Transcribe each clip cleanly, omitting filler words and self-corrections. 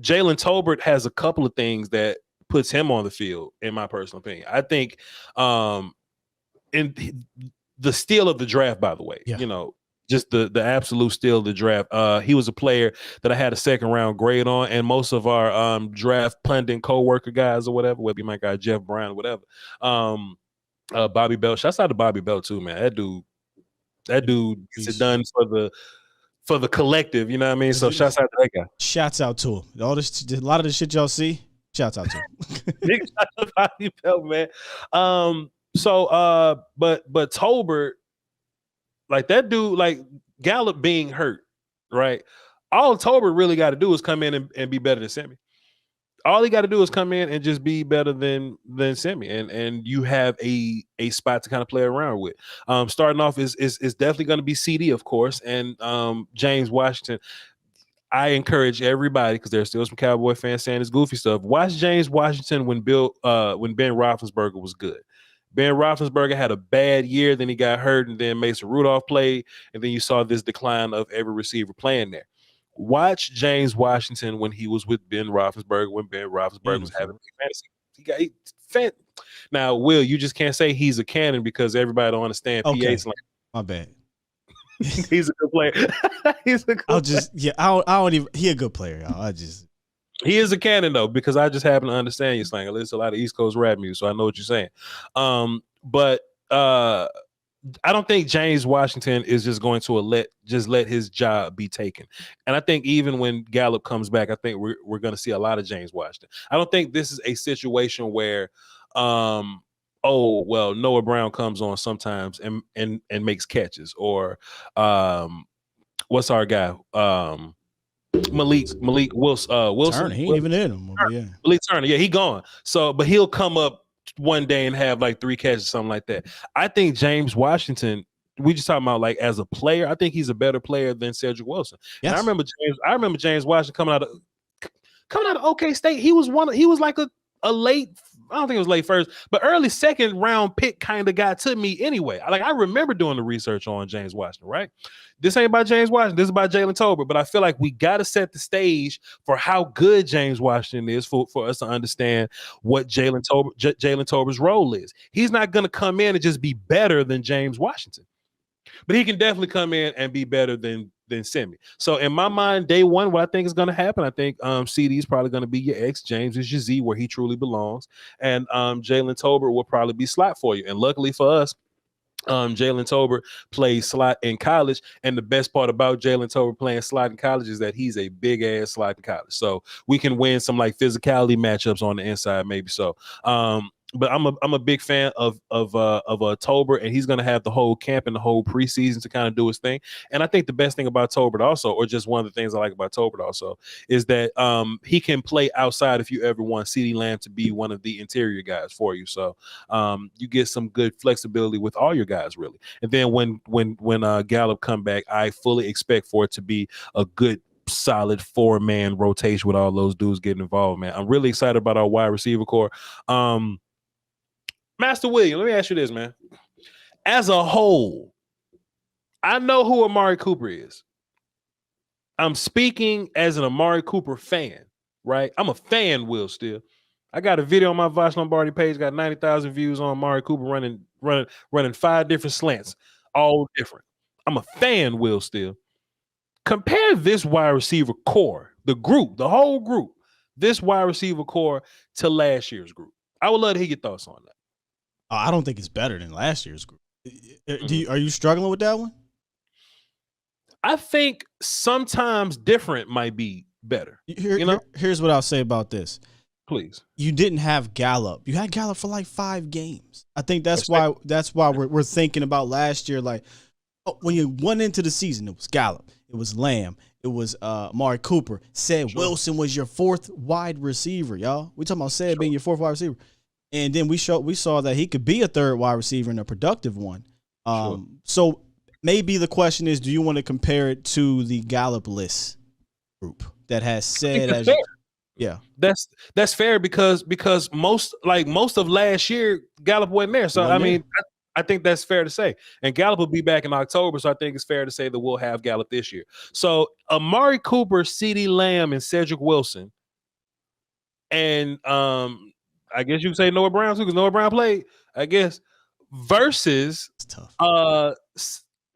Jalen Tolbert has a couple of things that puts him on the field, in my personal opinion. I think in the steal of the draft, by the way, just the absolute steal of the draft. He was a player that I had a second round grade on, and most of our draft pundit co-worker guys or whatever, whether you might got Jeff Brown or whatever, Bobby Bell. Shouts out to Bobby Bell too, man. That dude gets it done for the collective, you know what I mean? So shouts out to that guy. Shouts out to him. A lot of the shit y'all see, shouts out to him. Big shout out to Bobby Bell, man. But Tolbert, like that dude, like Gallup being hurt, right? All Tolbert really got to do is come in and be better than Semi. All he got to do is come in and just be better than Semi, and you have a spot to kind of play around with. Starting off is definitely going to be CD, of course, and James Washington. I encourage everybody, because there's still some Cowboy fans saying this goofy stuff. Watch James Washington when Ben Roethlisberger was good. Ben Roethlisberger had a bad year, then he got hurt, and then Mason Rudolph played, and then you saw this decline of every receiver playing there. Watch James Washington when he was with Ben Roethlisberger, when Ben Roethlisberger was having fantasy. Now, Will, you just can't say he's a cannon because everybody don't understand PA's. Like, my bad. He's a good player. He's a good player. I don't even. He a good player, y'all. He is a cannon though, because I just happen to understand you slang. I listen to a lot of East Coast rap music, so I know what you're saying. But I don't think James Washington is just going to let his job be taken. And I think even when Gallup comes back, I think we're going to see a lot of James Washington. I don't think this is a situation where, Noah Brown comes on sometimes and makes catches, or what's our guy? Malik Wilson. Turner, he ain't even in him. Yeah. Malik Turner, he gone. So, but he'll come up one day and have like 3 catches or something like that. I think James Washington, we just talking about like as a player, I think he's a better player than Cedrick Wilson. Yes. And I remember James Washington coming out of OK State. He was like a late, I don't think it was late first, but early second round pick kind of got to me anyway. I remember doing the research on James Washington, right? This ain't about James Washington. This is about Jalen Tolbert. But I feel like we got to set the stage for how good James Washington is for us to understand what Jalen Tolbert's role is. He's not going to come in and just be better than James Washington, but he can definitely come in and be better than Semi. So in my mind, day one, what I think is going to happen, I think CD is probably going to be your X. James is your Z, where he truly belongs. And Jalen Tolbert will probably be slot for you. And luckily for us, Jalen Tolbert plays slot in college, and the best part about Jalen Tolbert playing slot in college is that he's a big ass slot in college, so we can win some like physicality matchups on the inside, maybe. So but I'm a big fan of Tolbert, and he's going to have the whole camp and the whole preseason to kind of do his thing. And I think the best thing about Tolbert also, or just one of the things I like about Tolbert also, is that he can play outside if you ever want CeeDee Lamb to be one of the interior guys for you. So you get some good flexibility with all your guys, really. And then when Gallup come back, I fully expect for it to be a good, solid 4-man rotation with all those dudes getting involved, man. I'm really excited about our wide receiver core. Master William, let me ask you this, man. As a whole, I know who Amari Cooper is. I'm speaking as an Amari Cooper fan, right? I'm a fan, Will, still. I got a video on my Voch Lombardi page, got 90,000 views on Amari Cooper running 5 different slants, all different. I'm a fan, Will, still. Compare this wide receiver core, the whole group, this wide receiver core to last year's group. I would love to hear your thoughts on that. I don't think it's better than last year's group. Are you struggling with that one? I think sometimes different might be better. Here's what I'll say about this. Please. You didn't have Gallup. You had Gallup for like 5 games. I think that's why we're thinking about last year. Like when you went into the season, it was Gallup, it was Lamb, it was Amari Cooper. Wilson was your 4th wide receiver, y'all. We talking about being your 4th wide receiver. And then we saw that he could be a 3rd wide receiver and a productive one. So maybe the question is, do you want to compare it to the Gallup list group that has said yeah. That's fair because most of last year Gallup wasn't there. So I think that's fair to say. And Gallup will be back in October, so I think it's fair to say that we'll have Gallup this year. So Amari Cooper, CeeDee Lamb, and Cedrick Wilson and I guess you could say Noah Brown too, because Noah Brown played, I guess, versus a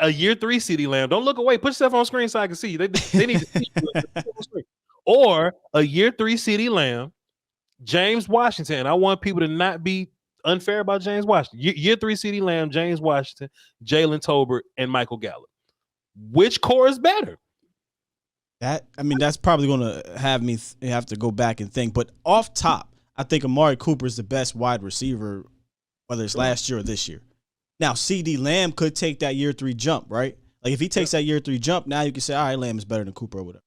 year 3 CeeDee Lamb. Don't look away. Put yourself on screen so I can see you. They need to see you. Or a year 3 CeeDee Lamb, James Washington. I want people to not be unfair about James Washington. Year 3 CeeDee Lamb, James Washington, Jalen Tolbert, and Michael Gallup. Which core is better? That's probably going to have me have to go back and think. But off top, I think Amari Cooper is the best wide receiver, whether it's last year or this year. Now, CeeDee Lamb could take that year 3 jump, right? Like if he takes that year 3 jump, now you can say, all right, Lamb is better than Cooper or whatever.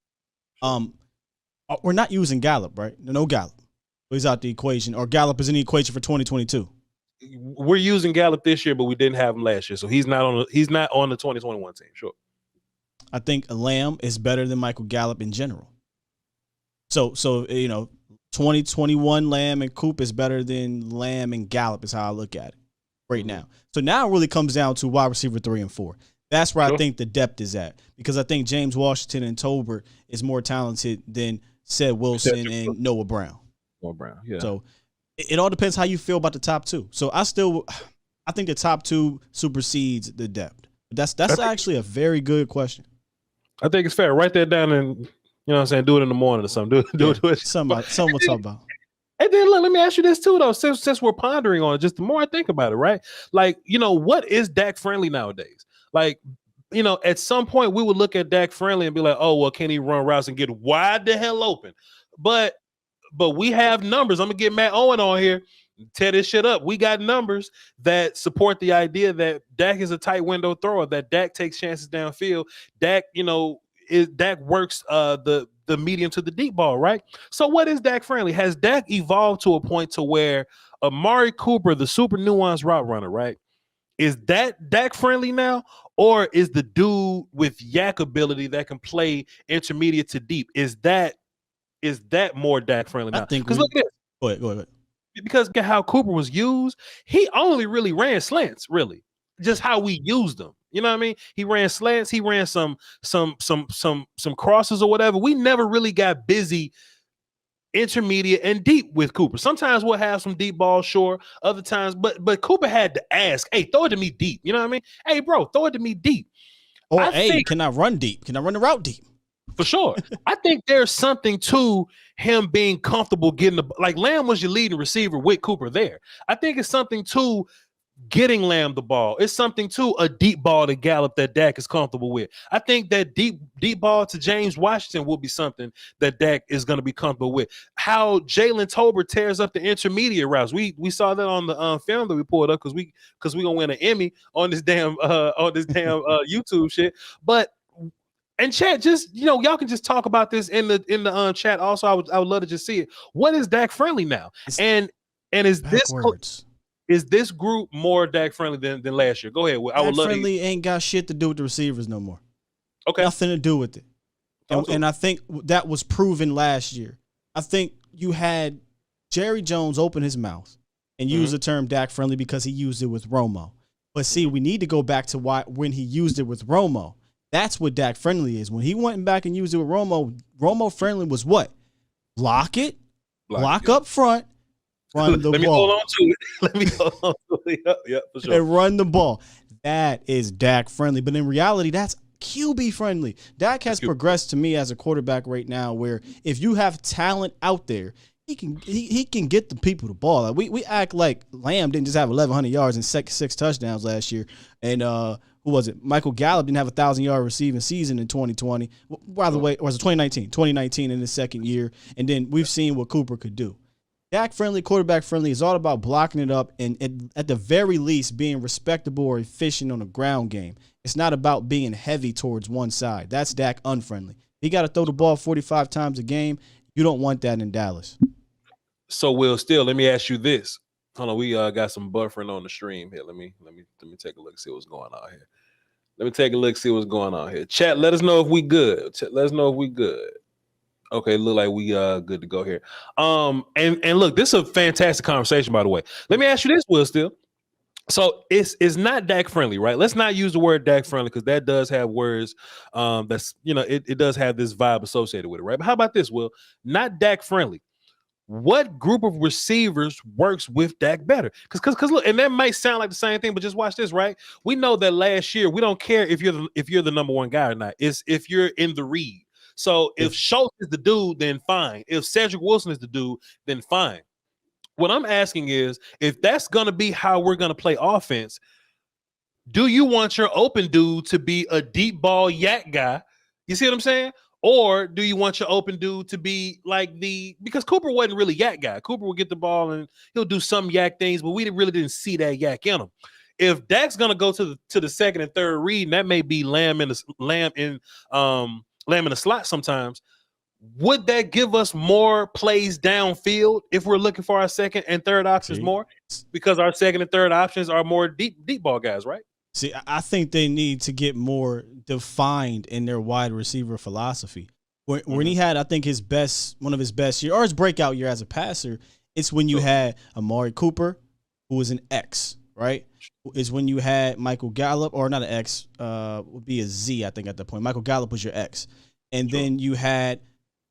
We're not using Gallup, right? No Gallup. He's out the equation, or Gallup is in the equation for 2022. We're using Gallup this year, but we didn't have him last year, so he's not on the 2021 team. Sure. I think Lamb is better than Michael Gallup in general. So 2021 Lamb and Coop is better than Lamb and Gallup is how I look at it right now. So now it really comes down to wide receiver 3 and 4. That's where I think the depth is at, because I think James Washington and Tolbert is more talented than Ced Wilson and Noah Brown. Yeah. So it all depends how you feel about the top 2. So I think the top 2 supersedes the depth. That's actually a very good question. I think it's fair. Write that down and, you know what I'm saying, do it in the morning or something. Do it. Something we'll talk about. And then look, let me ask you this too, though, since we're pondering on it, just the more I think about it, right? Like, what is Dak-friendly nowadays? Like, at some point we would look at Dak-friendly and be like, oh, well, can he run routes and get wide the hell open? But we have numbers. I'm going to get Matt Owen on here, tear this shit up. We got numbers that support the idea that Dak is a tight window thrower, that Dak takes chances downfield. Dak, Dak works the medium to the deep ball, right? So what is Dak-friendly? Has Dak evolved to a point to where Amari Cooper, the super nuanced route runner, right? Is that Dak-friendly now? Or is the dude with yak ability that can play intermediate to deep, is that more Dak-friendly now? Because look at this. Go ahead. Because how Cooper was used, he only really ran slants, really. Just how we used them. You know what I mean? He ran slants, he ran some crosses or whatever. We never really got busy intermediate and deep with Cooper. Sometimes we'll have some deep balls, sure. Other times, but Cooper had to ask, hey, throw it to me deep. You know what I mean? Hey, bro, throw it to me deep. Or can I run deep? Can I run the route deep? For sure. I think there's something to him being comfortable getting like Lamb was your leading receiver with Cooper there. I think it's something to getting Lamb the ball. It's something to a deep ball to Gallup that Dak is comfortable with. I think that deep ball to James Washington will be something that Dak is going to be comfortable with. How Jalen Tolbert tears up the intermediate routes. We saw that on the film that we pulled up because we gonna win an Emmy on this damn YouTube shit. But and chat, just y'all can just talk about this in the chat. Also, I would love to just see it. What is Dak-friendly now? And is backwards. Is this group more Dak-friendly than last year? Go ahead. I would love to. Dak-friendly ain't got shit to do with the receivers no more. Okay. Nothing to do with it. And I think that was proven last year. I think you had Jerry Jones open his mouth and use the term Dak-friendly because he used it with Romo. But see, we need to go back to when he used it with Romo. That's what Dak-friendly is. When he went back and used it with Romo-friendly was what? Block it, block up front, run the ball. Let me hold on to it. Yeah, for sure. And run the ball. That is Dak-friendly. But in reality, that's QB-friendly. Dak has progressed to me as a quarterback right now where if you have talent out there, he can get the people the ball. Like we act like Lamb didn't just have 1,100 yards and six touchdowns last year. And who was it? Michael Gallup didn't have a 1,000-yard receiving season in 2020. By the way, or was it 2019? 2019 in his second year. And then we've seen what Cooper could do. Dak-friendly, quarterback-friendly is all about blocking it up and at the very least being respectable or efficient on the ground game. It's not about being heavy towards one side. That's Dak unfriendly. He got to throw the ball 45 times a game. You don't want that in Dallas. So, Will, still, let me ask you this. Hold on, we got some buffering on the stream here. Let me take a look, see what's going on here. Let me take a look, see what's going on here. Chat, let us know if we good. Let us know if we good. Okay, look like we good to go here. And look, this is a fantastic conversation, by the way. Let me ask you this, Will, still. So it's not Dak-friendly, right? Let's not use the word Dak-friendly because that does have words that's it does have this vibe associated with it, right? But how about this, Will? Not Dak-friendly. what group of receivers works with Dak better? Because look, and that might sound like the same thing, but just watch this, right? We know that last year we don't care if you're the number one guy or not. It's if you're in the read. So if Schultz is the dude, then fine. If Cedrick Wilson is the dude, then fine. What I'm asking is, if that's going to be how we're going to play offense, do you want your open dude to be a deep ball yak guy? You see what I'm saying? Or do you want your open dude to be like because Cooper wasn't really yak guy. Cooper will get the ball and he'll do some yak things, but we really didn't see that yak in him. If Dak's gonna go to the second and third read, and that may be Lamb in the slot sometimes, would that give us more plays downfield if we're looking for our second and third options more? Because our second and third options are more deep ball guys, right? See, I think they need to get more defined in their wide receiver philosophy. When he had, I think, one of his best year or his breakout year as a passer, it's when you had Amari Cooper, who was an X, right? It's when you had Michael Gallup, or not an X, would be a Z, I think, at that point. Michael Gallup was your X. And then you had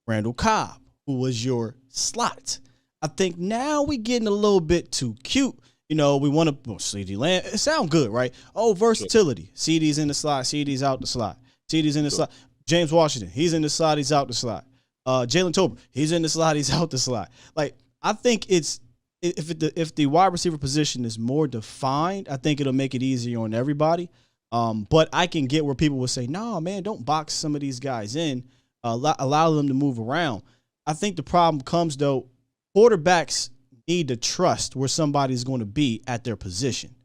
Randall Cobb, who was your slot. I think now we're getting a little bit too cute. You know, we want to CeeDee Lamb. It sounds good, right? Oh, versatility. CeeDee's in the slot. CeeDee's out the slot. CeeDee's in the slot. James Washington, he's in the slot. He's out the slot. Jalen Tolbert, he's in the slot. He's out the slot. Like, I think if the wide receiver position is more defined, I think it'll make it easier on everybody. But I can get where people will say, no, man, don't box some of these guys in. Allow them to move around. I think the problem comes, though, quarterbacks need to trust where somebody's going to be at their position.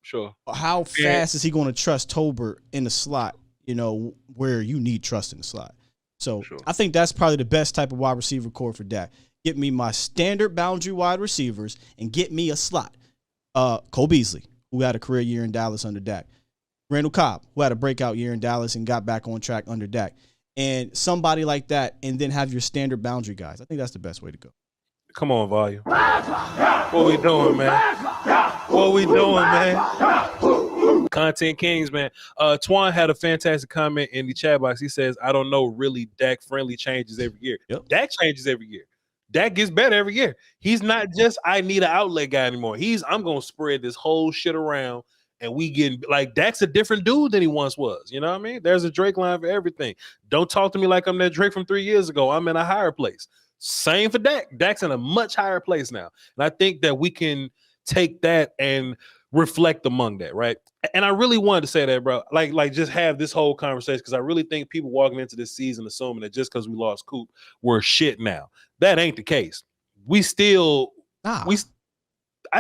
Sure. How fast is he going to trust Tolbert in the slot, you know, where you need trust in the slot? So I think that's probably the best type of wide receiver core for Dak. Get me my standard boundary wide receivers and get me a slot. Cole Beasley, who had a career year in Dallas under Dak. Randall Cobb, who had a breakout year in Dallas and got back on track under Dak. And somebody like that, and then have your standard boundary guys. I think that's the best way to go. Come on, Volume. What we doing, man? What we doing, man? Content Kings, man. Twan had a fantastic comment in the chat box. He says, I don't know, really, Dak-friendly changes every year. Yep. Dak changes every year. Dak gets better every year. He's not just, I need an outlet guy anymore. I'm going to spread this whole shit around, and we getting, like, Dak's a different dude than he once was. You know what I mean? There's a Drake line for everything. Don't talk to me like I'm that Drake from 3 years ago. I'm in a higher place. Same for Dak. Dak's in a much higher place now. And I think that we can take that and reflect among that, right? And I really wanted to say that, bro. Like just have this whole conversation, because I really think people walking into this season assuming that just because we lost Coop, we're shit now. That ain't the case. We still I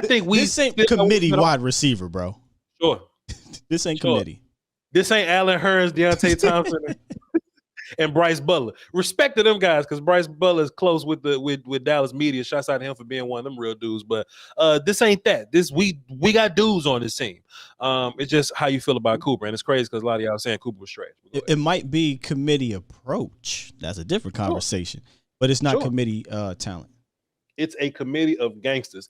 think we this ain't committee wide receiver, bro. Sure. This ain't committee. This ain't Allen Hurns, Deontay Thompson, and Bryce Butler. Respect to them guys, because Bryce Butler is close with Dallas media. Shouts out to him for being one of them real dudes. But this ain't that. This we got dudes on this team. It's just how you feel about Cooper, and it's crazy because a lot of y'all saying Cooper was trash. It might be committee approach. That's a different conversation, but it's not committee talent. It's a committee of gangsters.